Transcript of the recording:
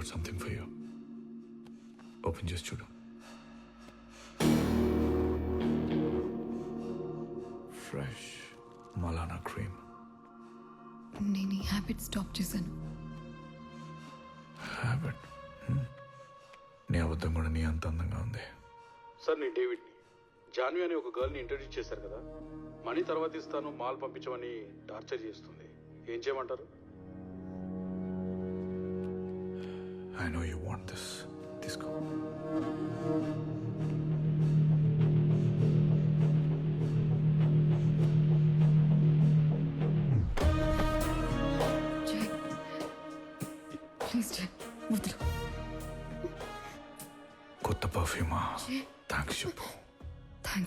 Got something for you. Open చేసి చూడు. Fresh Malana cream. నేను ఈ హ్యాబిట్ స్టాప్ చేశాను. హ్యాబిట్? నీ అబద్ధం కూడా నీ అంత అందంగా ఉంది. సార్ నేను డేవిడ్ని. జాన్వి అనే ఒక గర్ల్ని ఇంట్రడ్యూస్ చేశారు కదా, మనీ తర్వాత ఇస్తాను మాల్ పంపించమని టార్చర్ చేస్తుంది. ఏం చేయమంటారు? I know you want this. తీసుకో. జై, ప్లీజ్ జై, వదిలు. కొత్త పర్ఫ్యూమా? జై. థ్యాంక్స్ చెప్పు.